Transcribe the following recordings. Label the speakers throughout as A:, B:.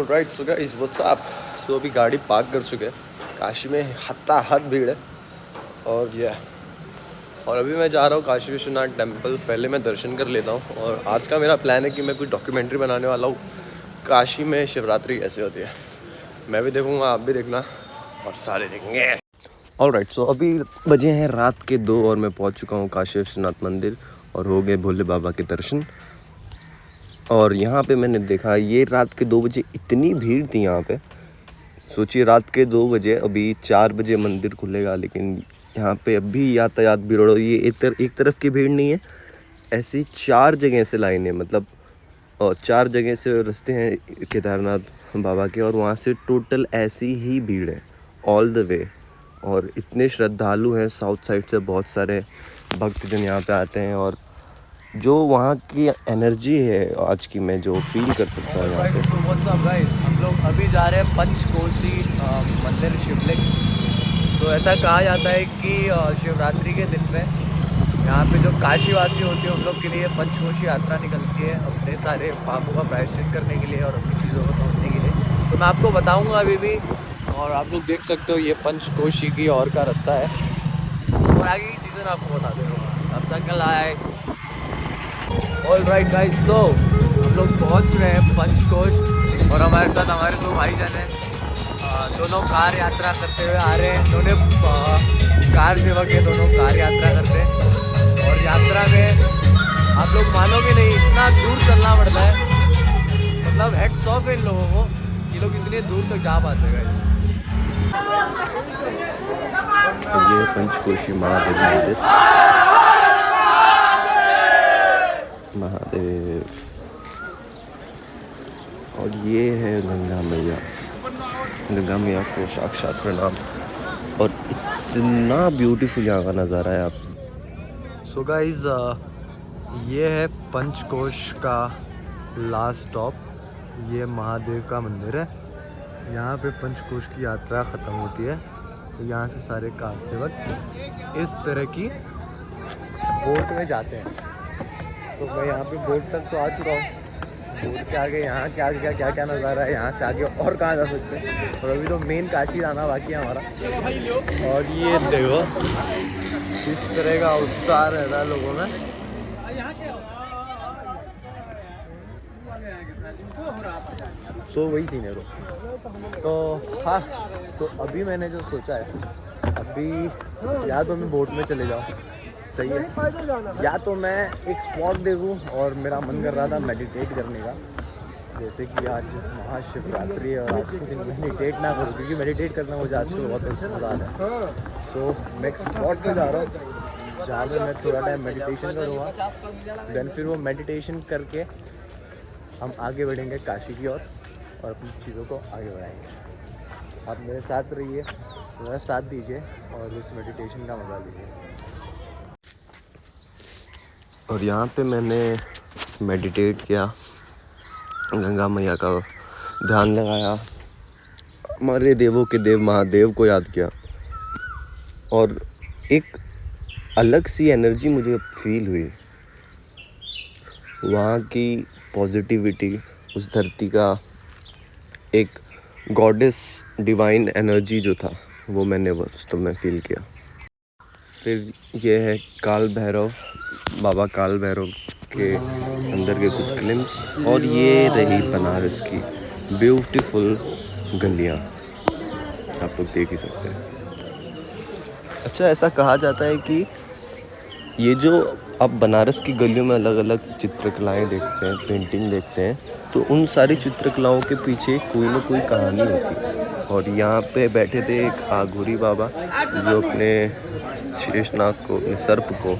A: Right so guys what's up. So अभी गाड़ी park कर चुके हैं। काशी में हद भीड़ है और अभी मैं जा रहा हूँ काशी विश्वनाथ टेम्पल। पहले मैं दर्शन कर लेता हूँ और आज का मेरा प्लान है कि मैं कुछ डॉक्यूमेंट्री बनाने वाला हूँ काशी में शिवरात्रि कैसे होती है। मैं भी देखूँगा, आप भी देखना और सारे देखेंगे। ऑलराइट सो अभी बजे हैं रात के 2 और मैं पहुँच चुका हूँ काशी विश्वनाथ मंदिर और हो गए भोले बाबा के दर्शन। और यहाँ पे मैंने देखा ये रात के 2 बजे इतनी भीड़ थी यहाँ पे। सोचिए रात के 2 बजे, अभी 4 बजे मंदिर खुलेगा लेकिन यहाँ पे अभी यातायात भीड़ हो। ये एक तरफ की भीड़ नहीं है, ऐसी 4 जगह से लाइन है, मतलब 4 जगह से रास्ते हैं केदारनाथ बाबा के और वहाँ से टोटल ऐसी ही भीड़ है ऑल द वे। और इतने श्रद्धालु हैं साउथ साइड से, बहुत सारे भक्तजन यहाँ पे आते हैं और जो वहाँ की एनर्जी है आज की मैं जो फील कर सकता हूँ यहाँ पे।
B: हम लोग अभी जा रहे हैं पंचकोशी मंदिर शिवलिंग। तो ऐसा कहा जाता है कि शिवरात्रि के दिन में यहाँ पे जो काशीवासी होते हैं उन लोग के लिए पंचकोशी यात्रा निकलती है अपने सारे पापों का प्रायश्चित करने के लिए और अपनी चीज़ों को समझने के लिए। तो मैं आपको बताऊँगा अभी भी, और आप लोग देख सकते हो ये पंचकोशी की ओर का रास्ता है और आगे की चीज़ें मैं आपको बता दूँगा। अब तक कल आया है। ऑल राइट गाइस, सो हम लोग पहुंच रहे हैं पंचकोश और हमारे साथ हमारे 2 भाईजान हैं। दोनों कार यात्रा करते हुए आ रहे हैं। दोनों कार सेवक है, दोनों कार यात्रा करते हैं। और यात्रा में आप लोग मानोगे नहीं इतना दूर चलना पड़ता है, मतलब हेड्स ऑफ है इन लोगों को, ये लोग इतने दूर तक जा पाते हैं।
A: ये पंचकोशी महादेव महादेव और ये है गंगा मैया। गंगा मैया को साक्षात प्रणाम। और इतना ब्यूटीफुल यहाँ का नज़ारा है आप।
B: सो गाइज ये है पंचकोश का लास्ट स्टॉप। ये महादेव का मंदिर है। यहाँ पे पंचकोश की यात्रा ख़त्म होती है तो यहाँ से सारे कार सेवक इस तरह की बोट में जाते हैं। तो मैं यहाँ पे बोट तक तो आ चुका हूँ। बोट के आगे यहाँ के आगे क्या क्या नज़ारा है, यहाँ से आगे और कहाँ जा सकते हैं। और अभी तो मेन काशी जाना बाकी है हमारा। और ये देखो किस तरह का उत्साह रहता है लोगों में। सो वही सीन है तो हाँ। तो अभी मैंने जो सोचा है, अभी या तो मैं बोट में चले जाऊँ, सही है, या तो मैं एक स्पॉट देखूँ। और मेरा मन कर रहा था मेडिटेट करने का, जैसे कि आज महाशिवरात्रि है और आज के दिन मेडिटेट ना करूँ क्योंकि मेडिटेट करना मुझे आज को बहुत मज़ा आता है। सो मैं एक स्पॉट पे जा रहा हूँ जहाँ पे मैं थोड़ा टाइम मेडिटेशन करूँगा। देन फिर वो मेडिटेशन करके हम आगे बढ़ेंगे काशी की ओर और अपनी चीज़ों को आगे बढ़ाएंगे। आप मेरे साथ रहिए, मेरा साथ दीजिए और इस मेडिटेशन का मज़ा लीजिए।
A: और यहाँ पे मैंने मेडिटेट किया, गंगा मैया का ध्यान लगाया, हमारे देवों के देव महादेव को याद किया और एक अलग सी एनर्जी मुझे फील हुई। वहाँ की पॉजिटिविटी, उस धरती का एक गॉडेस डिवाइन एनर्जी जो था वो मैंने वास्तव में फील किया। फिर ये है काल भैरव, बाबा काल भैरव के अंदर के कुछ क्लिप्स और ये रही बनारस की ब्यूटीफुल गलियाँ, आप लोग देख ही सकते हैं। अच्छा, ऐसा कहा जाता है कि ये जो आप बनारस की गलियों में अलग अलग चित्रकलाएं देखते हैं, पेंटिंग देखते हैं, तो उन सारी चित्रकलाओं के पीछे कोई ना कोई कहानी होती है। और यहाँ पे बैठे थे एक आघुरी बाबा जो अपने शेषनाग को, अपने सर्प को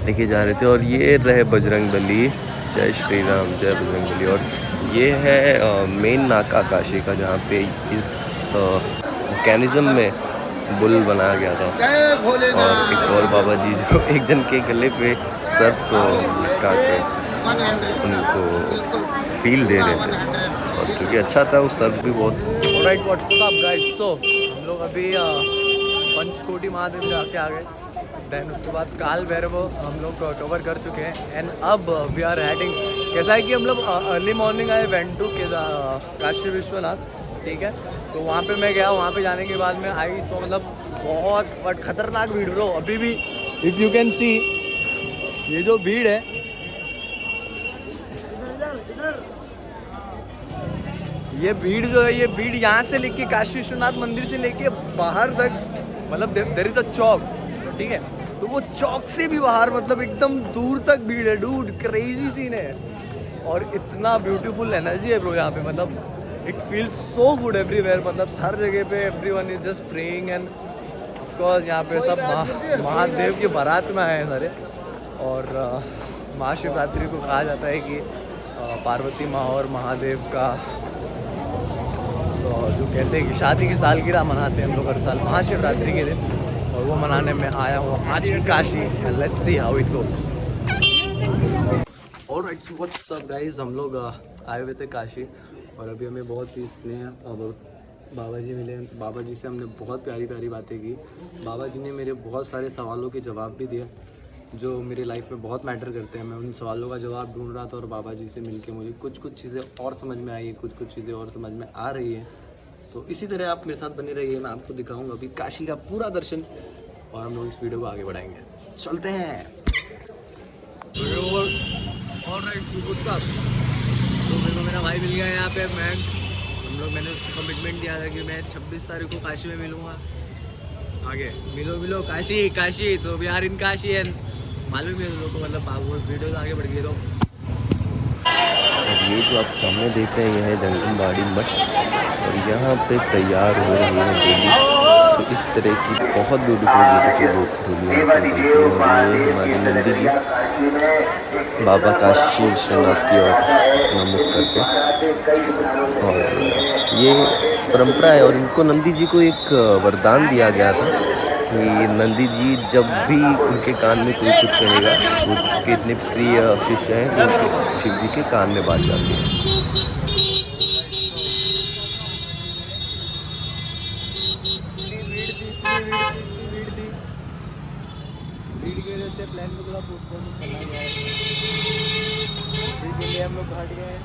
A: लेके जा रहे थे। और ये रहे बजरंगबली, जय श्री राम, जय बजरंगबली। और ये है मेन नाका काशी का जहाँ पे इस मैकेनिज्म में बुल बनाया गया था। और एक और बाबा जी जो एक जन के गले पे सर्प को लटका के उनको फील दे रहे थे और क्योंकि अच्छा था उस सर्प भी बहुत।
B: Right, what's up guys. So हम लोग अभी पंचकोटी महादेव जाके आ गए। देन उसके बाद काल भैरव हम लोग कवर कर चुके हैं। एंड अब वी आर हेडिंग, कैसा है कि हम लोग अर्ली मॉर्निंग आए वेंट टू काशी विश्वनाथ, ठीक है। तो वहाँ पे मैं गया, वहाँ पे जाने के बाद में आई सो मतलब बहुत खतरनाक भीड़ ब्रो। अभी भी इफ़ यू कैन सी ये जो भीड़ है, ये भीड़ जो है, ये भीड़ यहाँ से लेके काशी विश्वनाथ मंदिर से लेके बाहर तक, मतलब देयर इज अ चौक, ठीक है। तो वो चौक से भी बाहर मतलब एकदम दूर तक भीड़ है डूड, क्रेजी सीन है। और इतना ब्यूटीफुल एनर्जी है ब्रो यहाँ पे, मतलब it feels so good everywhere, मतलब हर जगह पे everyone is just praying. End of course यहाँ पे सब महादेव की बारात में आए हैं सारे। और महाशिवरात्रि को कहा जाता है कि पार्वती माँ और महादेव का तो जो कहते हैं कि शादी की सालगिरह मनाते हैं हम लोग हर साल महाशिवरात्रि के दिन, और वो मनाने में आया हूँ आज की Kashi. Let's see how it goes. Alright, so what's up guys, हम लोग आए हुए थे काशी और अभी हमें बहुत ही स्नेह और बाबा जी मिले। बाबा जी से हमने बहुत प्यारी प्यारी बातें की। बाबा जी ने मेरे बहुत सारे सवालों के जवाब भी दिए जो मेरी लाइफ में बहुत मैटर करते हैं। मैं उन सवालों का जवाब ढूंढ रहा था और बाबा जी से मिलके मुझे कुछ चीज़ें और समझ में आई है, कुछ चीज़ें और समझ में आ रही है। तो इसी तरह आप मेरे साथ बने रहिए, मैं आपको दिखाऊंगा अभी काशी का पूरा दर्शन और हम लोग इस वीडियो को आगे बढ़ाएंगे। चलते हैं। तो मेरे को मेरा भाई मिल गया यहाँ पे। मैंने उसको कमिटमेंट दिया था कि मैं 26 तारीख को काशी में मिलूँगा। आगे मिलो काशी। तो we are in Kashi and मालूम है लोगों को, मतलब वो वीडियोस आगे बढ़ गई। तो
A: और ये जो आप सामने देख रहे हैं यह है जंगमबाड़ी मठ, और यहाँ पे तैयार हो रही है होली। तो इस तरह की बहुत ब्यूटीफुल होली यहाँ से होती है। और ये हमारे नंदी जी बाबा काशी विश्वनाथ की ओर नमुख करके, और ये परंपरा है। और इनको नंदी जी को एक वरदान दिया गया था कि नंदी जी जब भी उनके कान में कोई कुछ कहेगा, वो उनके इतने प्रिय शिष्य हैं कि उनके शिव जी के कान में बात जाती है।
B: भीड़ की वजह से प्लान को थोड़ा पोस्टपोन करना गया है। भीड़ के लिए हम लोग हट गए हैं,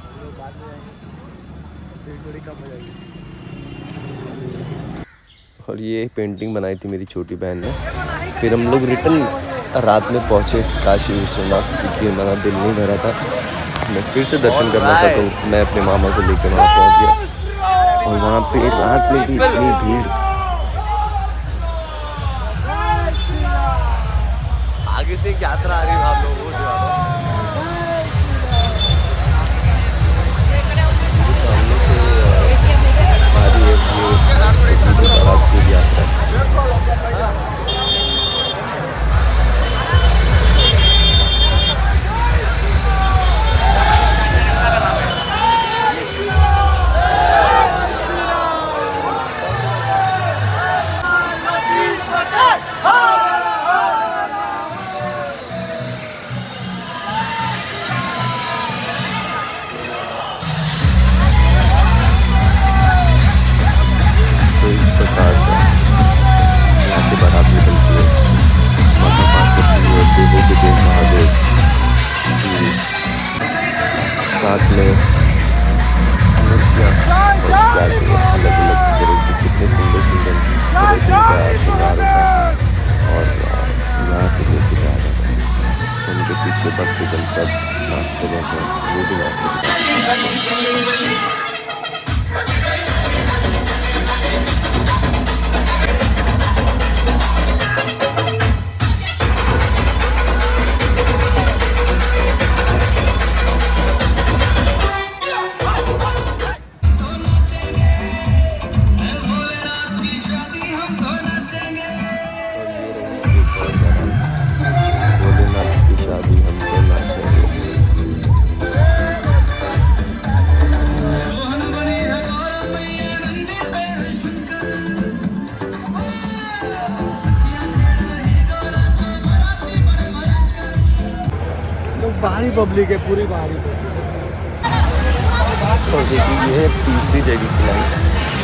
B: हम लोग बाद में जाएंगे, भीड़ थोड़ी कम हो जाएगी।
A: और ये पेंटिंग बनाई थी मेरी छोटी बहन ने। फिर हम लोग रिटर्न रात में पहुँचे काशी विश्वनाथ, क्योंकि हमारा दिल नहीं भरा था। मैं फिर से दर्शन करना चाहता हूँ। मैं अपने मामा को लेकर वहाँ पहुँच गया, और वहाँ पे रात में भी इतनी भीड़।
B: आगे से एक यात्रा आ रही है आप लोगों को
A: जो सामने से आ रही है वो बारात की यात्रा। तो इस प्रकार से यहाँ से बारात निकलती है माता पार्वती और देवों के देव महादेव जी, साथ में मूर्तियाँ और उसके आगे अलग अलग तरह के कितने सुंदर तरह का श्रृंगार होता है। और यहाँ से लेके जा रहे हैं, उनके पीछे भक्तजन सब नाचते रहते हैं, वो भी नाचते हैं। भोलेनाथ की शादी हम तो नाचेंगे।
B: तो बाहरी पब्लिक है, पूरी बाहरी पब्लिक।
A: और देखिए ये है तीसरी जगह की लाइन।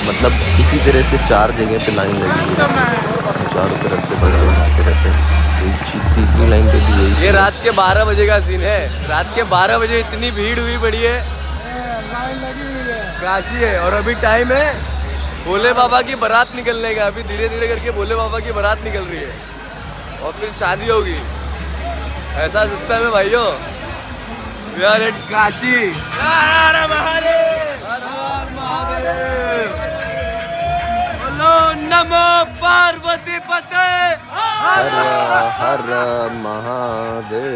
A: मतलब इसी तरह से 4 जगह पे लाइन लगी हुई है, चारों तरफ से भगवान आते रहते हैं। तीसरी लाइन पे भी यही
B: ये रात के 12 बजे का सीन है। रात के 12 बजे इतनी भीड़ हुई पड़ी है, काशी है। और अभी टाइम है भोले बाबा की बारात निकलने का। अभी धीरे धीरे करके भोले बाबा की बारात निकल रही है और फिर शादी होगी। ऐसा सिस्टम है भाइयों। We are at Kashi. हर हर महादेव, हर हर महादेव। बोलो नमो पार्वती पते,
A: हर हर महादेव।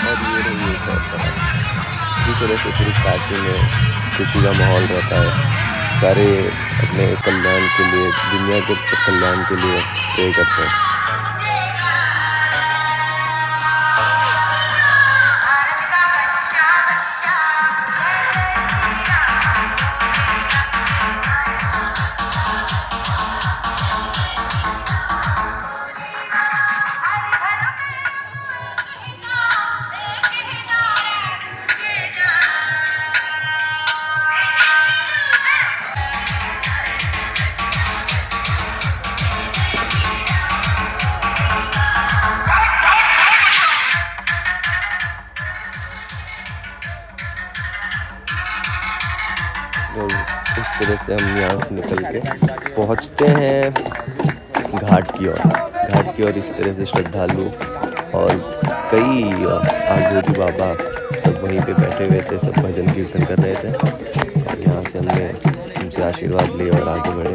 A: और ये रही एक और तरफ। इसी तरह से पूरी काशी में खुशी का माहौल रहता है। सारे अपने कल्याण के लिए, दुनिया के कल्याण के लिए प्रे करते हैं। और इस तरह से हम यहाँ से निकल के पहुँचते हैं घाट की ओर। घाट की ओर इस तरह से श्रद्धालु और कई आगोरी बाबा सब वहीं पे बैठे हुए थे, सब भजन कीर्तन कर रहे थे। और यहाँ से हमने उनसे आशीर्वाद लिए और आगे बढ़े।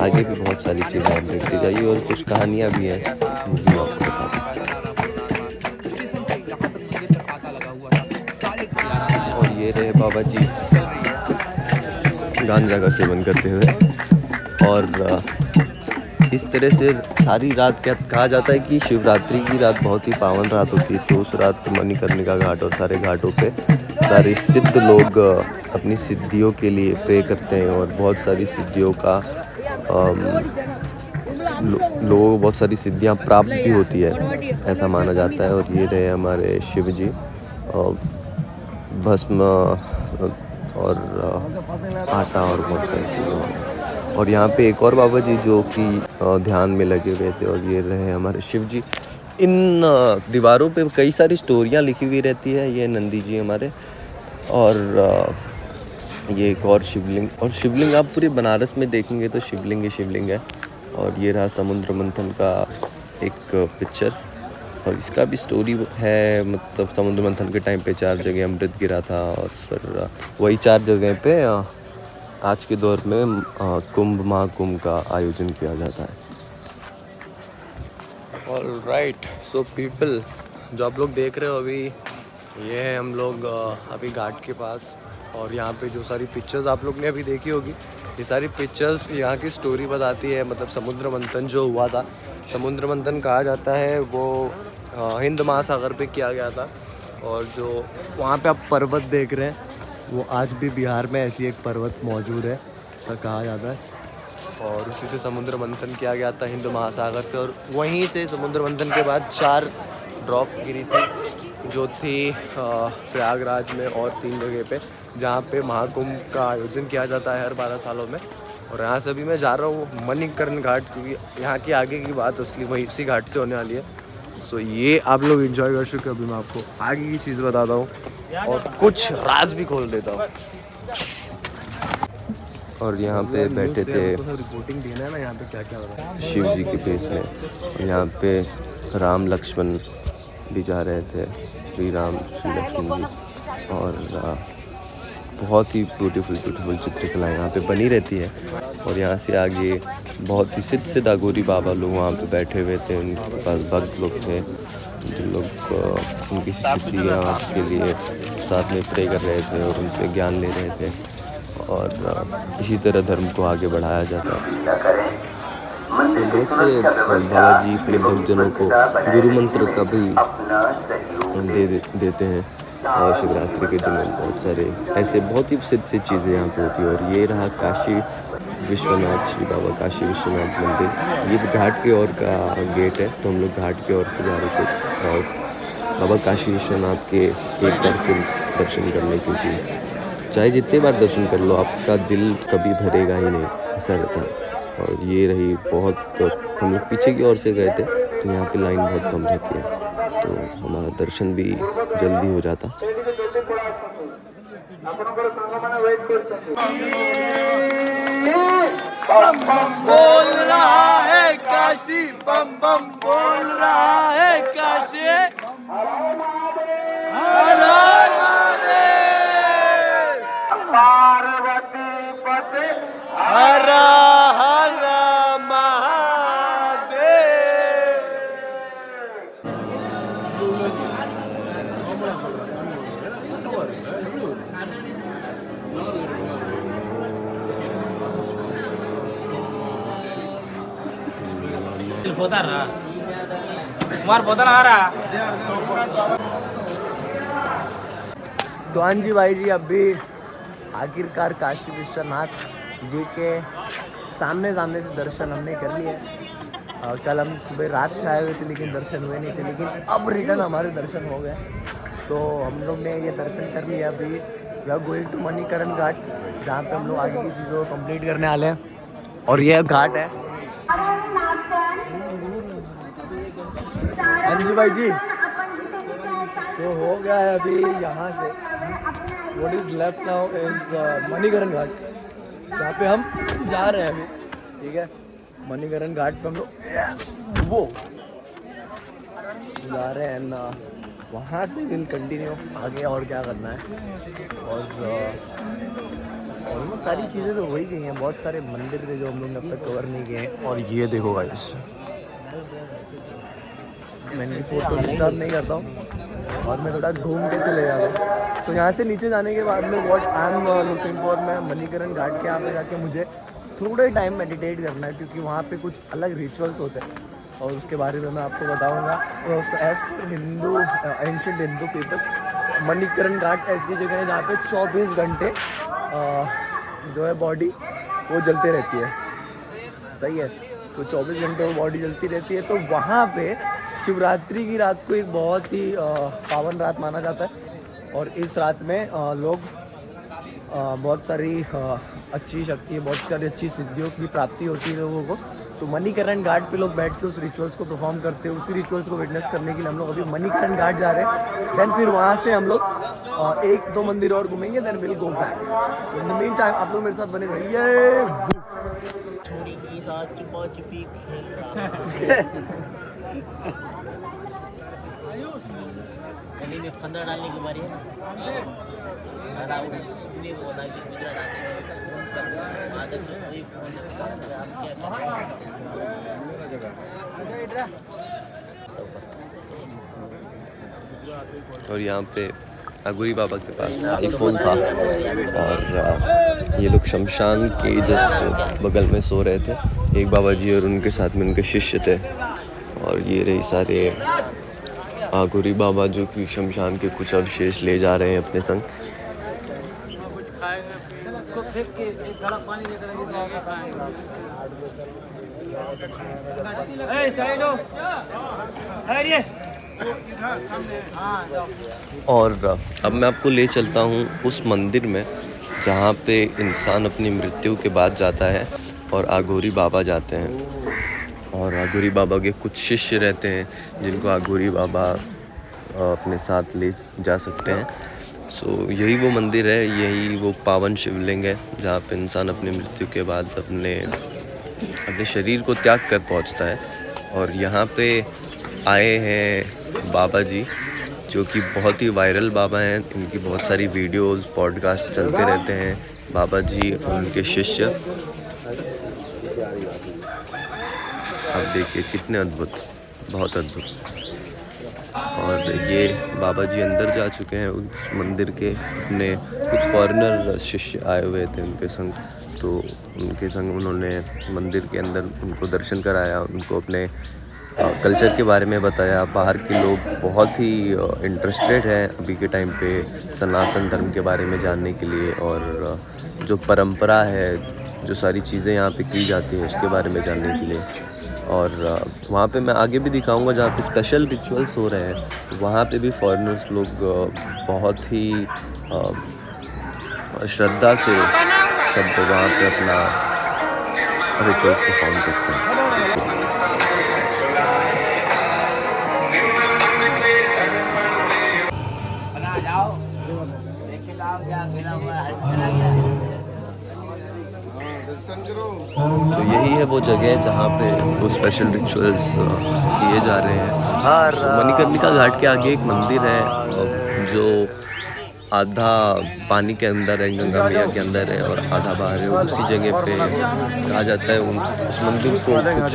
A: आगे भी बहुत सारी चीज़ें आप देखते जाइए और कुछ कहानियाँ भी हैं, वो भी आपको बता दूँ। और ये रहे बाबा जी गांजा का सेवन करते हुए। और इस तरह से सारी रात क्या कहा जाता है कि शिवरात्रि की रात बहुत ही पावन रात होती है। तो उस रात मणिकर्णिका घाट और सारे घाटों पे सारे सिद्ध लोग अपनी सिद्धियों के लिए प्रे करते हैं और बहुत सारी सिद्धियों का लोगों को बहुत सारी सिद्धियां प्राप्त भी होती है, ऐसा माना जाता है। और ये रहे हमारे शिव जी भस्म और आटा और बहुत सारी चीज़ें। और यहाँ पे एक और बाबा जी जो कि ध्यान में लगे हुए थे। और ये रहे हमारे शिव जी। इन दीवारों पे कई सारी स्टोरियाँ लिखी हुई रहती है। ये नंदी जी हमारे। और ये एक और शिवलिंग। और शिवलिंग आप पूरे बनारस में देखेंगे तो शिवलिंग ही शिवलिंग है। और ये रहा समुद्र मंथन का एक पिक्चर। और इसका भी स्टोरी है, मतलब समुद्र मंथन के टाइम पे 4 जगह अमृत गिरा था और फिर वही 4 जगह पे आज के दौर में कुंभ महाकुंभ का आयोजन किया जाता है।
B: ऑल राइट, सो पीपल जो आप लोग देख रहे हो अभी, ये है हम लोग अभी घाट के पास। और यहाँ पे जो सारी पिक्चर्स आप लोग ने अभी देखी होगी, ये सारी पिक्चर्स यहाँ की स्टोरी बताती है। मतलब समुद्र मंथन जो हुआ था, समुद्र मंथन कहा जाता है वो हिंद महासागर पे किया गया था। और जो वहाँ पे आप पर्वत देख रहे हैं, वो आज भी बिहार में ऐसी एक पर्वत मौजूद है, ऐसा कहा जाता है। और उसी से समुद्र मंथन किया गया था हिंद महासागर से। और वहीं से समुद्र मंथन के बाद 4 ड्रॉप गिरी थी, जो थी प्रयागराज में और 3 जगह पे, जहाँ पे महाकुंभ का आयोजन किया जाता है हर 12 सालों में। और यहाँ से भी मैं जा रहा हूँ मणिकर्ण घाट, क्योंकि यहाँ की आगे की बात असली वही इसी घाट से होने वाली है। सो ये आप लोग एंजॉय कर चुके। अभी मैं आपको आगे की चीज़ बताता हूँ और कुछ राज भी खोल देता हूँ।
A: और यहाँ पे बैठे थे
B: रिपोर्टिंग देना है ना, यहाँ पे क्या क्या हो रहा है
A: शिव जी के फेस में। यहाँ पे राम लक्ष्मण भी जा रहे थे, श्री राम श्री लक्ष्मण जी। और बहुत ही ब्यूटीफुल चित्रकला यहाँ पे बनी रहती है। और यहाँ से आगे बहुत ही सिद्ध अघोरी बाबा लोग वहाँ पे बैठे हुए थे। उनके पास भक्त लोग थे जो लोग उनकी सिद्धियाँ के लिए साथ में प्रे कर रहे थे और उनसे ज्ञान ले रहे थे। और इसी तरह धर्म को आगे बढ़ाया जाता है। तो बहुत से बाबा जी अपने भक्तजनों को गुरु मंत्र का भी देते हैं। और शिवरात्रि के दिन बहुत सारे ऐसे बहुत ही सिद्ध चीज़ें यहाँ पे होती है। और ये रहा काशी विश्वनाथ, श्री बाबा काशी विश्वनाथ मंदिर। ये घाट की ओर का गेट है, तो हम लोग घाट की ओर से जा रहे थे और बाबा काशी विश्वनाथ के एक बार फिर दर्शन करने के लिए। चाहे जितनी बार दर्शन कर लो, आपका दिल कभी भरेगा ही नहीं, ऐसा रहता है। और ये रही बहुत, हम लोग पीछे की ओर से गए थे, तो यहाँ पे लाइन बहुत कम रहती है, तो हमारा दर्शन भी जल्दी हो जाता।
B: बम बम बोल रहा है काशी, बम बम बोल रहा है काशी। हर हर महादेव, पार्वती पति हर हर महादेव। तो हाँ जी भाई जी, अभी आखिरकार काशी विश्वनाथ जी के सामने से दर्शन हमने कर लिए। कल हम सुबह रात से आए हुए थे लेकिन दर्शन हुए नहीं थे, लेकिन अब रिटर्न हमारे दर्शन हो गए। तो हम लोग ने ये दर्शन कर लिया। अभी we are going to Manikaran Ghat, जहाँ पे हम लोग आगे की चीज़ों को कंप्लीट करने वाले हैं। और ये घाट है। हाँ जी भाई जी, तो हो गया है अभी यहाँ से। What is left now is Manikaran Ghat, जहाँ पे हम जा रहे हैं अभी। ठीक है, मणिकरण घाट पे हम लोग वो जा रहे हैं ना, वहाँ से विल कंटिन्यू आगे और क्या करना है। और ऑलमोस्ट सारी चीज़ें तो हो ही गई हैं। बहुत सारे मंदिर थे जो हम लोग अब तक कवर नहीं किए हैं। और ये देखो गाइस, मैं इनकी फ़ोटो डिस्टर्ब नहीं करता हूँ और मैं थोड़ा घूम के चले जा रहा हूँ। सो यहाँ से नीचे जाने के बाद में what I am looking for, मैं मणिकरण घाट के यहाँ पे जाके मुझे थोड़ा ही टाइम मेडिटेट करना है, क्योंकि वहाँ पे कुछ अलग रिचुअल्स होते हैं और उसके बारे में मैं आपको बताऊँगा। As per Hindu, ancient Hindu people, Manikaran Ghat ऐसी जगह है जहाँ पे 24 घंटे जो है बॉडी वो जलती रहती है। सही है, तो 24 घंटे वो बॉडी जलती रहती है। तो वहाँ पे शिवरात्रि की रात को एक बहुत ही पावन रात माना जाता है। और इस रात में लोग बहुत सारी अच्छी शक्ति, बहुत सारी अच्छी सिद्धियों की प्राप्ति होती है लोगों को। तो मणिकरण घाट पे लोग बैठ के उस रिचुअल्स को परफॉर्म करते हैं। उसी रिचुअल्स को विटनेस करने के लिए हम लोग अभी मणिकरण घाट जा रहे हैं। देन फिर वहाँ से हम लोग 1-2 मंदिर और घूमेंगे, then will go back. So in the meantime आप लोग मेरे साथ बने रहिए।
C: छोरी के साथ चुपा चुपी खेल रहा गली में फंदा डालने की बारी है। सारा उसने बोला कि गुजरात आते आदत में कोई
A: और यहाँ पे अघोरी बाबा के पास आईफोन था और ये लोग शमशान के जस्ट बगल में सो रहे थे। एक बाबा जी और उनके साथ में उनके शिष्य थे। और ये रही सारे अघोरी बाबा जो कि शमशान के कुछ अवशेष ले जा रहे हैं अपने संग। और अब मैं आपको ले चलता हूँ उस मंदिर में जहाँ पे इंसान अपनी मृत्यु के बाद जाता है और अघोरी बाबा जाते हैं। और अघोरी बाबा के कुछ शिष्य रहते हैं जिनको अघोरी बाबा अपने साथ ले जा सकते हैं। सो यही वो मंदिर है, यही वो पावन शिवलिंग है जहाँ पे इंसान अपनी मृत्यु के बाद अपने शरीर को त्याग कर पहुँचता है। और यहाँ पे आए हैं बाबा जी जो कि बहुत ही वायरल बाबा हैं। इनकी बहुत सारी वीडियोस, पॉडकास्ट चलते रहते हैं। बाबा जी और उनके शिष्य, आप देखिए कितने अद्भुत, बहुत अद्भुत। और ये बाबा जी अंदर जा चुके हैं उस मंदिर के। अपने कुछ फॉरेनर शिष्य आए हुए थे उनके संग, तो उनके संग उन्होंने मंदिर के अंदर उनको दर्शन कराया, उनको अपने कल्चर के बारे में बताया। बाहर के लोग बहुत ही इंटरेस्टेड हैं अभी के टाइम पे सनातन धर्म के बारे में जानने के लिए। और जो परंपरा है जो सारी चीज़ें यहाँ पे की जाती हैं उसके बारे में जानने के लिए। और वहाँ पे मैं आगे भी दिखाऊंगा जहाँ पे स्पेशल रिचुअल्स हो रहे हैं, वहाँ पे भी फॉरेनर्स लोग बहुत ही श्रद्धा से सब वहाँ पे अपना रिचुअल्स परफॉर्म करते हैं। तो यही है वो जगह जहाँ पे वो स्पेशल रिचुअल्स किए जा रहे हैं। तो मणिकर्णिका घाट के आगे एक मंदिर है जो आधा पानी के अंदर है, गंगा मैया के अंदर है, और आधा बाहर है। उसी जगह पे कहा जाता है उस मंदिर को कुछ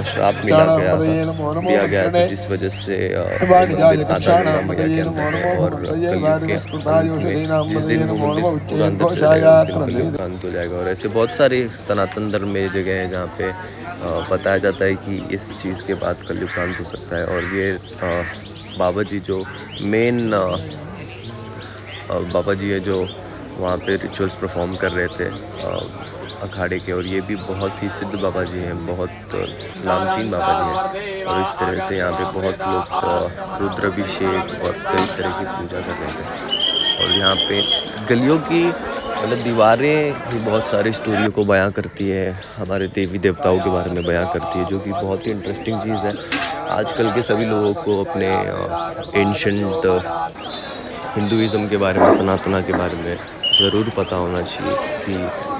A: श्राप दिया गया था, जिस वजह से मंदिर आधा गंगा मैया के अंदर है। और कलयुग के अंत में जिस दिन वो मंदिर पूरा अंदर चला जाएगा उस दिन कलयुग का अंत हो जाएगा। और ऐसे बहुत सारे सनातन धर्म में जगह है जहाँ पे बताया जाता है कि इस चीज़ के बाद कलयुग का अंत हो सकता है। और ये बाबा जी जो मेन बाबा जी है जो वहाँ पे रिचुअल्स परफॉर्म कर रहे थे अखाड़े के, और ये भी बहुत ही सिद्ध बाबा जी हैं, बहुत नामचीन बाबा जी हैं। और इस तरह से यहाँ पे बहुत लोग रुद्राभिषेक और कई तरह की पूजा कर रहे थे। और यहाँ पे गलियों की मतलब दीवारें भी बहुत सारी स्टोरियों को बयां करती है, हमारे देवी देवताओं के बारे में बयां करती है, जो कि बहुत ही इंटरेस्टिंग चीज़ है। आजकल के सभी लोगों को अपने एंशंट हिंदुइज़्म के बारे में, सनातना के बारे में ज़रूर पता होना चाहिए कि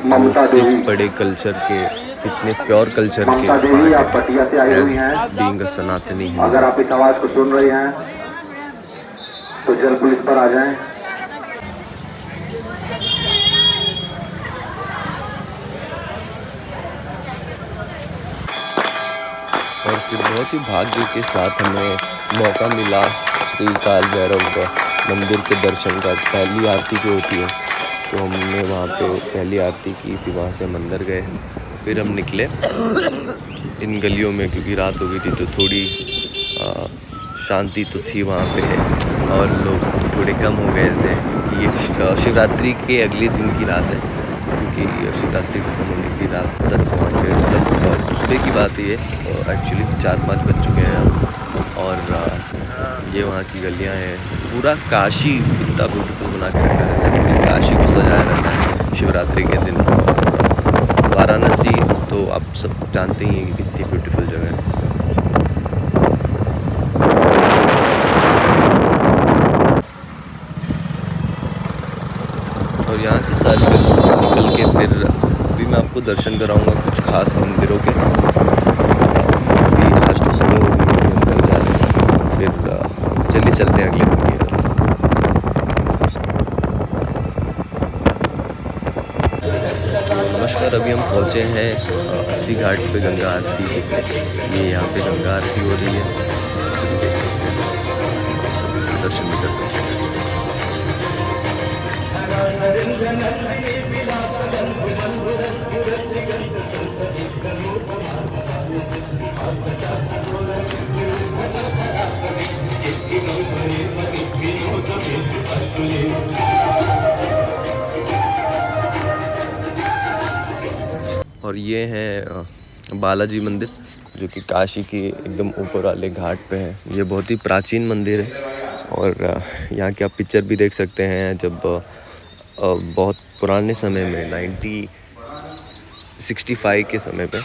A: हम किस बड़े कल्चर के, कितने प्योर कल्चर के
D: आप पटिया से आई हुई हैं।
A: बीइंग अ सनातनी हिंदू।
D: अगर आप इस आवाज़ को सुन रही हैं तो जल पुलिस पर आ जाएं।
A: और फिर बहुत ही भाग्य के साथ हमें मौका मिला श्री काल भैरव मंदिर के दर्शन का। पहली आरती जो होती है तो हमने वहाँ पे पहली आरती की, फिर वहाँ से मंदिर गए, फिर हम निकले इन गलियों में, क्योंकि रात हो गई थी तो थोड़ी शांति तो थी वहाँ पे, और लोग थोड़े कम हो गए थे क्योंकि ये शिवरात्रि के अगले दिन की रात है, क्योंकि शिवरात्रि खत्म होने की रात तक वहाँ पे मतलब सुबह की बात है ये, एक्चुअली 4-5 बज चुके हैं। और ये वहाँ की गलियाँ हैं। पूरा काशी इतना ब्यूटीफुल बना के रखा रहता है, पूरी काशी को सजाया रहता है शिवरात्रि के दिन। वाराणसी तो आप सब जानते ही हैं कि कितनी ब्यूटीफुल जगह है। और यहाँ से सारी निकल के फिर अभी मैं आपको दर्शन कराऊंगा कुछ खास मंदिरों के। अभी आज तो सुबह हो गई है, हम घर जा रहे हैं, फिर चलिए चलते हैं अगले दिन की तरफ। नमस्कार, अभी हम पहुँचे हैं 80 घाट पे गंगा आरती देखने। ये यहाँ पे गंगा आरती हो रही है, आप देख सकते हैं, इसके दर्शन भी कर सकते हैं। और ये है बालाजी मंदिर, जो कि काशी के एकदम ऊपर वाले घाट पे है। ये बहुत ही प्राचीन मंदिर है, और यहाँ की आप पिक्चर भी देख सकते हैं। जब बहुत पुराने समय में 1965 के समय पे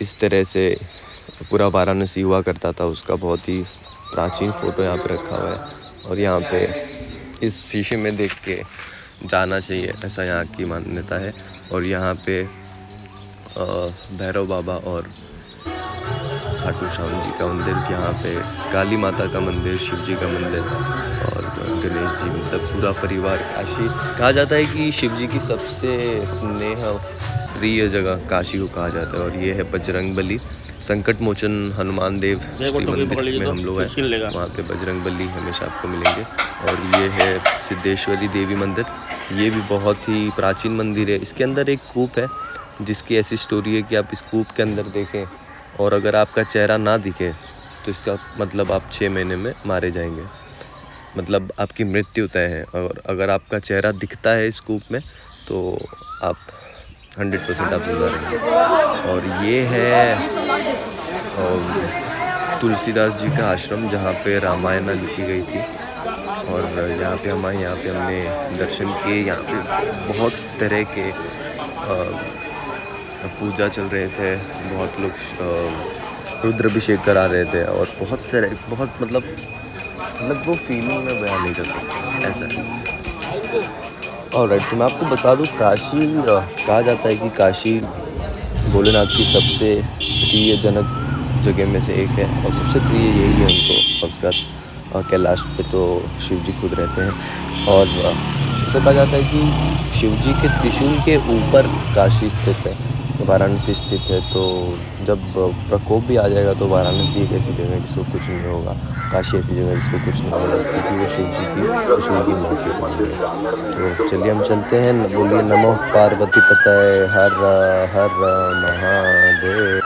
A: इस तरह से पूरा वाराणसी हुआ करता था, उसका बहुत ही प्राचीन फ़ोटो यहाँ पे रखा हुआ है। और यहाँ पे इस शीशे में देख के जाना चाहिए, ऐसा यहाँ की मान्यता है। और यहाँ पे भैरव बाबा और खाटू श्याम जी का मंदिर, यहाँ पे काली माता का मंदिर, शिव जी का मंदिर और गणेश जी, मतलब पूरा परिवार। काशी कहा जाता है कि शिव जी की सबसे स्नेह प्रिय जगह काशी को कहा जाता है। और ये है बजरंग बली, संकट मोचन हनुमान देव श्री मंदिर में हम लोग हैं, वहाँ पे बजरंग बली हमेशा आपको मिलेंगे। और ये है सिद्धेश्वरी देवी मंदिर, ये भी बहुत ही प्राचीन मंदिर है। इसके अंदर एक कूप है जिसकी ऐसी स्टोरी है कि आप इस कूप के अंदर देखें और अगर आपका चेहरा ना दिखे तो इसका मतलब आप 6 महीने में मारे जाएंगे, मतलब आपकी मृत्यु तय है। और अगर आपका चेहरा दिखता है इस कूप में तो आप 100% आप जिंदा रहेंगे। और ये है तुलसीदास जी का आश्रम जहाँ पे रामायण लिखी गई थी। और यहाँ पे हमने दर्शन किए। यहाँ पे बहुत तरह के पूजा चल रहे थे, बहुत लोग रुद्राभिषेक करा रहे थे और बहुत मतलब वो फीलिंग में बयान नहीं कर सकता, ऐसा है। ऑलराइट, तो मैं आपको बता दूँ, काशी कहा जाता है कि काशी भोलेनाथ की सबसे प्रियजनक जगह में से एक है और सबसे प्रिय यही है उनको। और उसके बाद कैलाश पे तो शिव जी खुद रहते हैं। और ऐसा कहा जाता है कि शिव जी के त्रिशूल के ऊपर काशी स्थित है, वाराणसी स्थित है। तो जब प्रकोप भी आ जाएगा तो वाराणसी एक ऐसी जगह है जिसको कुछ नहीं होगा, काशी ऐसी जगह है जिसको कुछ नहीं होगा, क्योंकि वो शिव जी की त्रिशूल की महत्व पानी है। तो चलिए हम चलते हैं। बोलिए नमो पार्वती पतये हर हर महादेव।